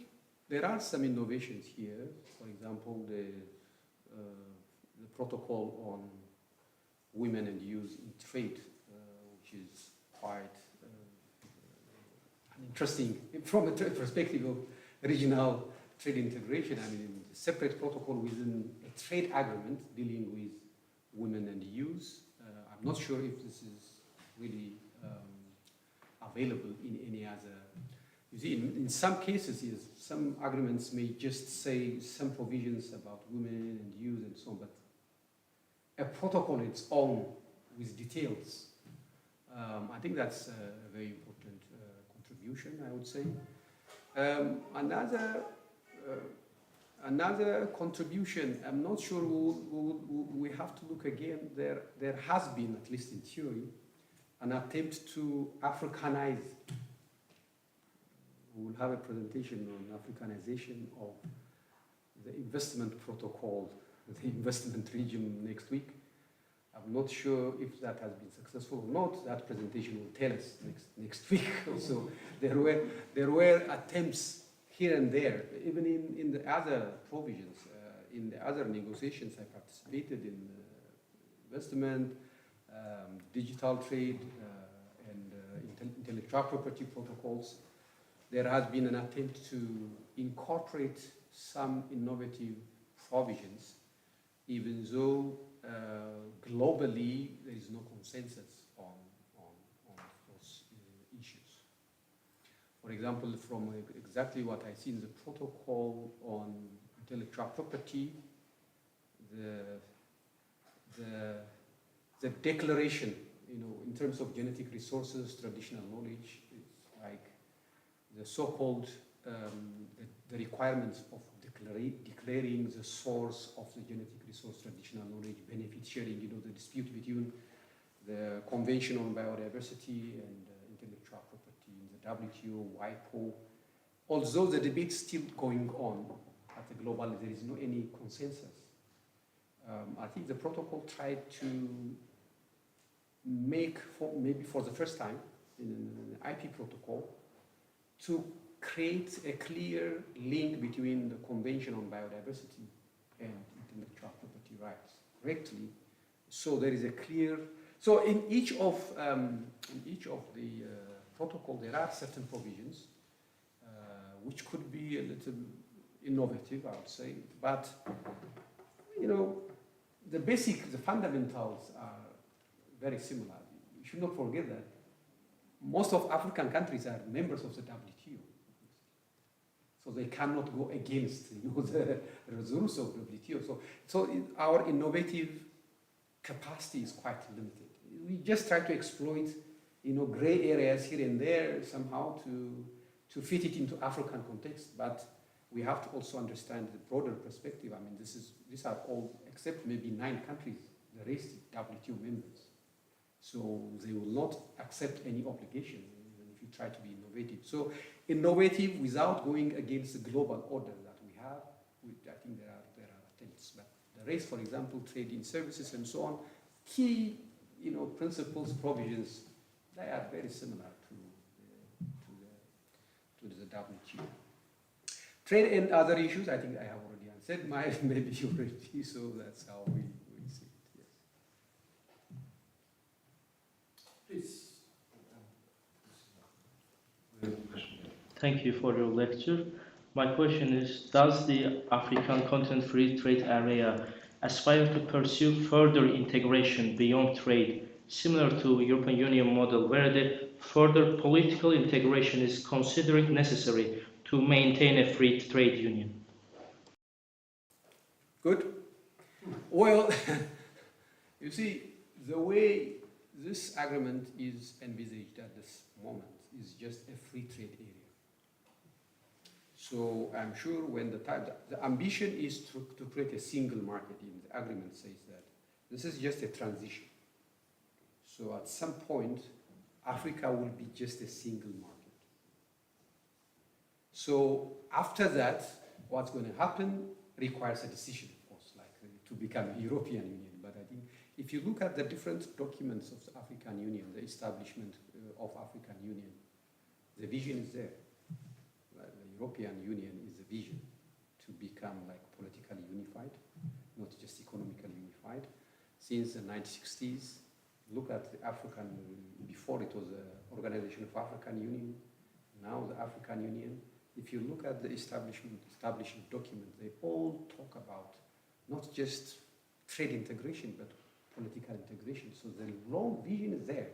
there are some innovations here. For example, the protocol on women and youth in trade, which is quite interesting from a perspective of regional trade integration. I mean, a separate protocol within a trade agreement dealing with women and youth. I'm not sure if this is really available in any other. You see, in some cases, yes, some agreements may just say some provisions about women and youth and so on, but a protocol its own with details. I think that's a very important contribution, I would say. Another contribution, I'm not sure we have to look again. There has been, at least in theory, an attempt to Africanize. We will have a presentation on Africanization of the investment protocol, the investment regime next week. I'm not sure if that has been successful or not. That presentation will tell us next week. Also, there were attempts here and there, even in the other provisions, in the other negotiations I participated in, investment, digital trade, and intellectual property protocols. There has been an attempt to incorporate some innovative provisions, even though globally there is no consensus on those issues. For example, from exactly what I see in the protocol on intellectual property, the declaration, in terms of genetic resources, traditional knowledge, is like the so-called the requirements of declaring the source of the genetic resource, traditional knowledge, benefit sharing, the dispute between the Convention on Biodiversity and intellectual property in the WTO, WIPO. Although the debate is still going on at the global level, there is no any consensus. I think the protocol tried to make, maybe for the first time in an IP protocol, to create a clear link between the Convention on Biodiversity and intellectual property rights directly. So there is a clear. So in each of the protocol, there are certain provisions which could be a little innovative, I would say. But the fundamentals are very similar. You should not forget that most of African countries are members of the WTO. So they cannot go against the rules of WTO. So our innovative capacity is quite limited. We just try to exploit gray areas here and there somehow to fit it into African context, but we have to also understand the broader perspective. I mean, these are all, except maybe 9 countries, the rest WTO members. So they will not accept any obligation, even if you try to be innovative. So innovative without going against the global order that we have, I think there are attempts. But the rest, for example, trade in services and so on, key principles, provisions, they are very similar to the WTO. Trade and other issues, I think I have already answered. Mine maybe already, so that's how we see it. Yes. Please. Thank you for your lecture. My question is, does the African Continental Free Trade Area aspire to pursue further integration beyond trade, similar to European Union model, where the further political integration is considered necessary to maintain a free trade union? Good. Well, you see, the way this agreement is envisaged at this moment is just a free trade area. So I'm sure when the ambition is to create a single market, in the agreement says that this is just a transition. So at some point, Africa will be just a single market. So after that, what's going to happen requires a decision, of course, like to become a European Union. But I think if you look at the different documents of the African Union, the establishment of African Union, the vision is there. The European Union is the vision to become like politically unified, not just economically unified. Since the 1960s, look at the African, before it was the Organization of African Union, now the African Union. If you look at the establishing documents, they all talk about not just trade integration, but political integration. So the long vision is there,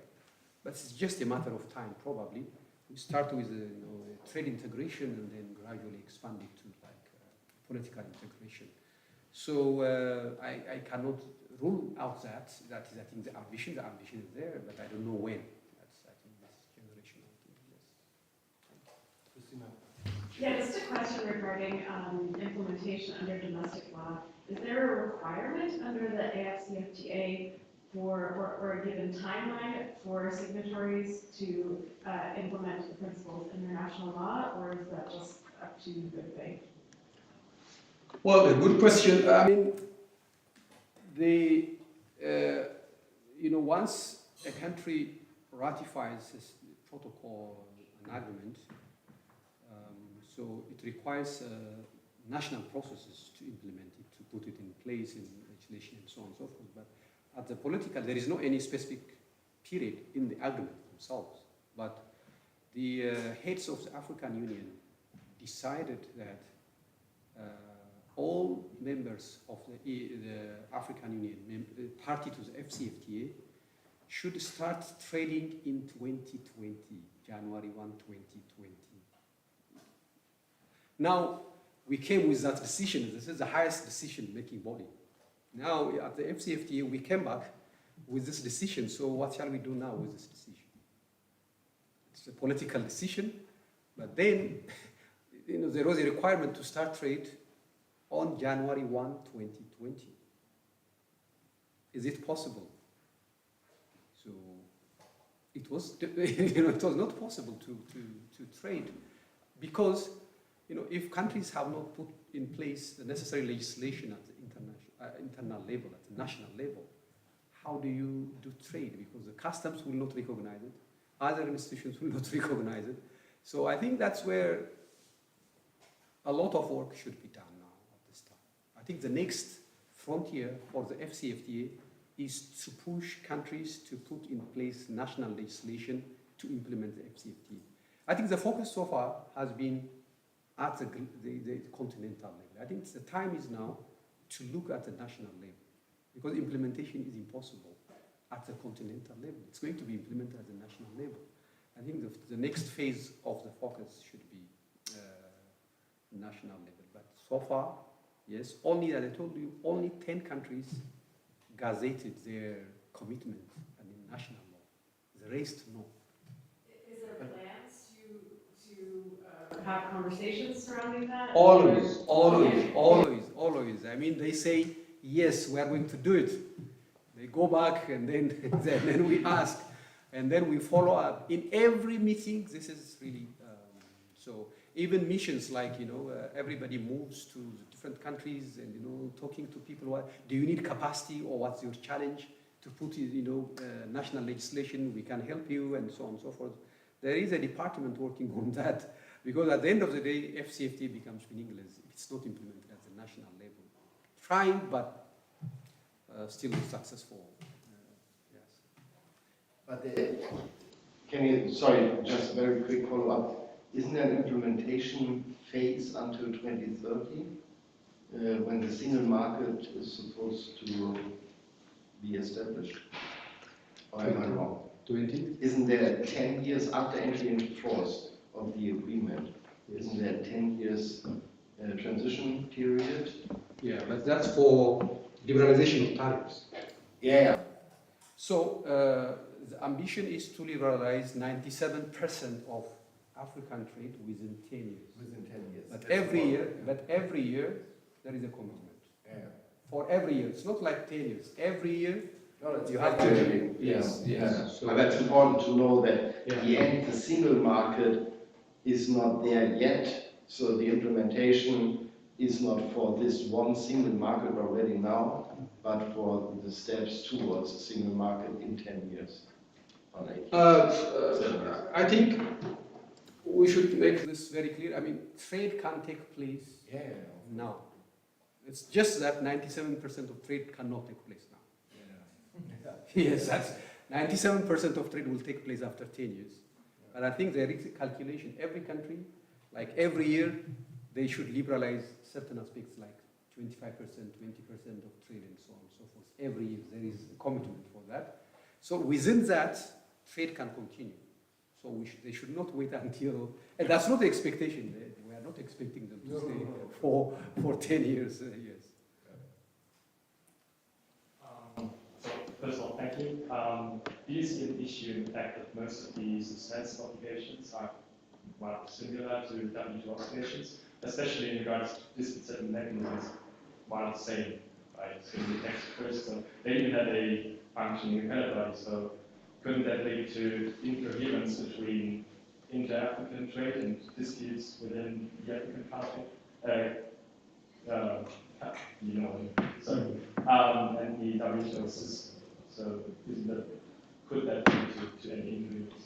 but it's just a matter of time, probably. We start with trade integration and then gradually expand it to like political integration. So I cannot rule out that. That is, I think, the ambition is there, but I don't know when. That's, I think, this generation. Yes. Christina. Yeah, just a question regarding implementation under domestic law. Is there a requirement under the AFCFTA or a given timeline for signatories to implement the principles in international law, or is that just up to good faith? Well, a good question. I mean, once a country ratifies this protocol, an agreement, so it requires national processes to implement it, to put it in place in legislation and so on and so forth. But at the political, there is no any specific period in the agreement themselves. But the heads of the African Union decided that all members of the African Union, party to the FCFTA, should start trading in 2020, January 1, 2020. Now, we came with that decision. This is the highest decision-making body. Now, at the FCFTA, we came back with this decision. So what shall we do now with this decision? It's a political decision, but then there was a requirement to start trade on January 1, 2020. Is it possible? So it was, it was not possible to trade because, if countries have not put in place the necessary legislation at the internal level, at the national level, how do you do trade? Because the customs will not recognize it, other institutions will not recognize it. So I think that's where a lot of work should be done now at this time. I think the next frontier for the FCFTA is to push countries to put in place national legislation to implement the FCFTA. I think the focus so far has been at the continental level. I think the time is now to look at the national level, because implementation is impossible at the continental level. It's going to be implemented at the national level. I think the next phase of the focus should be national level. But so far, yes, only, as I told you, only 10 countries gazetted their commitment in national law. The rest, no. Is there plans to have conversations surrounding that? Always. I mean, they say, yes, we are going to do it. They go back and then, then we ask, and then we follow up. In every meeting, this is really, so even missions like, everybody moves to different countries and, talking to people, do you need capacity or what's your challenge to put, national legislation, we can help you and so on and so forth. There is a department working on that because at the end of the day, FCFTA becomes meaningless if it's not implemented at the national level. Trying, but still not successful. Yes. But can you, sorry, just very quick follow-up. Isn't there an implementation phase until 2030 when the single market is supposed to be established? Or am I wrong? 20? Isn't there 10 years after entry into force of the agreement? Isn't there 10 years transition period? Yeah, but that's for liberalization of tariffs. Yeah. So the ambition is to liberalize 97% of African trade within 10 years. Within 10 years. But every year there is a commitment. Yeah. For every year, it's not like 10 years. Every year No, that's you have to. gradually. Yes, Yeah. yes. But that's important to know that Yeah. in the end the single market is not there yet. So the implementation is not for this one single market already now, but for the steps towards a single market in 10 years. I think we should make this very clear. I mean, trade can take place now. It's just that 97% of trade cannot take place now. Yes, that's 97% of trade will take place after 10 years. And I think there is a calculation. Every country, like every year, they should liberalize certain aspects like 25%, 20% of trade and so on and so forth. Every year there is a commitment for that. So within that, trade can continue. So they should not wait until, and that's not the expectation. We are not expecting them to stay for 10 years. Yes. First of all, thank you. Do you see an issue in the fact that most of the substantive obligations are similar to WTO obligations, especially in regards to dispute settlement mechanisms, while the same, right? So the text first, so they even had a functioning appellate body, so couldn't that lead to incoherence between inter-African trade and disputes within the African continent? And the WTO system. So could that lead to any incoherence?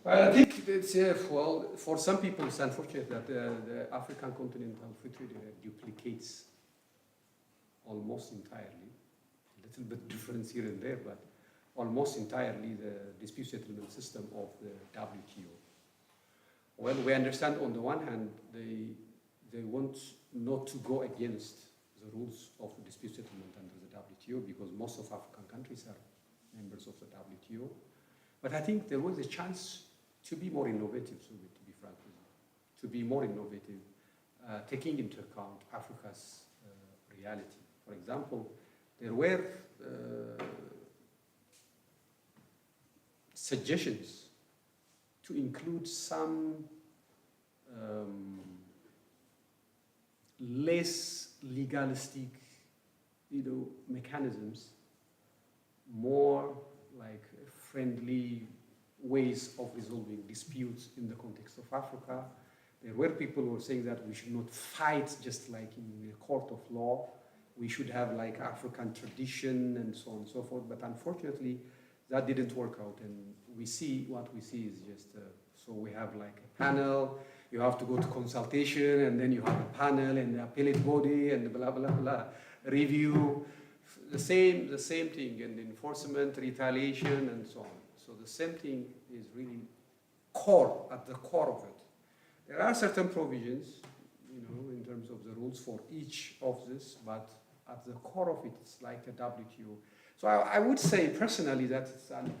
I think it's, well, for some people it's unfortunate that the African continental free trade area duplicates almost entirely, a little bit difference here and there, but almost entirely the dispute settlement system of the WTO. Well, we understand on the one hand they want not to go against the rules of the dispute settlement under the WTO because most of African countries are members of the WTO. But I think there was a chance to be more innovative, to be frank with you, to be more innovative, taking into account Africa's reality. For example, there were suggestions to include some less legalistic, mechanisms, more like friendly ways of resolving disputes in the context of Africa. There were people who were saying that we should not fight just like in a court of law. We should have like African tradition and so on and so forth. But unfortunately, that didn't work out. And we see, what we see is just, so we have like a panel, you have to go to consultation, and then you have a panel and the appellate body and blah, blah, blah, review. The same thing, and enforcement, retaliation, and so on. So the same thing is really core, at the core of it. There are certain provisions, in terms of the rules for each of this, but at the core of it, it's like a WTO. So I would say personally that it's an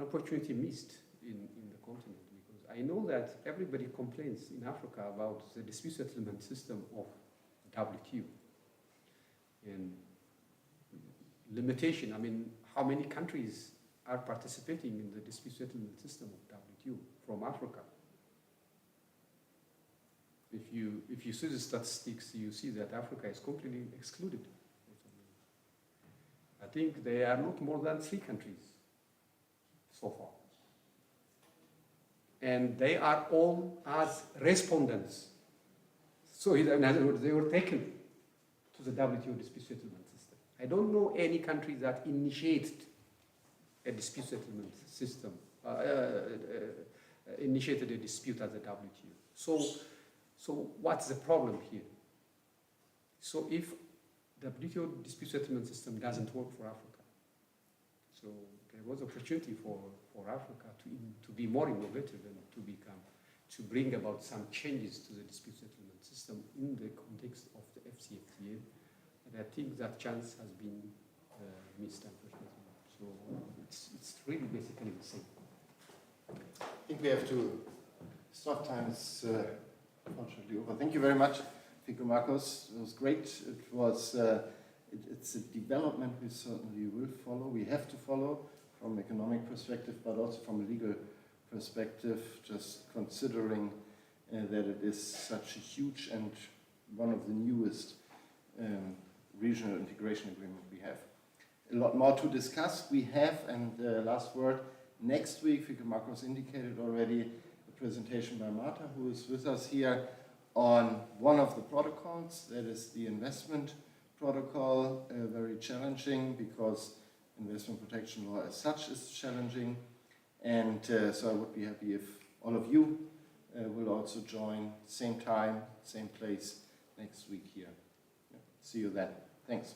opportunity missed in the continent, because I know that everybody complains in Africa about the dispute settlement system of WTO. And limitation, I mean, how many countries are participating in the dispute settlement system of WTO from Africa? If you see the statistics, you see that Africa is completely excluded. think there are not more than 3 countries so far. And they are all as respondents. So in other words, they were taken to the WTO dispute settlement system. I don't know any country that initiated a dispute settlement system, initiated a dispute at the WTO. So what's the problem here? So if the WTO dispute settlement system doesn't work for Africa, so there was opportunity for Africa to be more innovative and to bring about some changes to the dispute settlement system in the context of the FCFTA. And I think that chance has been missed, unfortunately. So it's really basically the same. I think we have to stop. Time is unfortunately over. Thank you very much, Fikremarkos. It was great. It was. It's a development we certainly will follow. We have to follow from an economic perspective, but also from a legal perspective. Just considering that it is such a huge and one of the newest regional integration agreement we have. A lot more to discuss. We have, and last word, next week, Firkemarkos indicated already, a presentation by Marta, who is with us here, on one of the protocols, that is the investment protocol, very challenging because investment protection law as such is challenging. And so I would be happy if all of you will also join, same time, same place, next week here. Yeah. See you then. Thanks.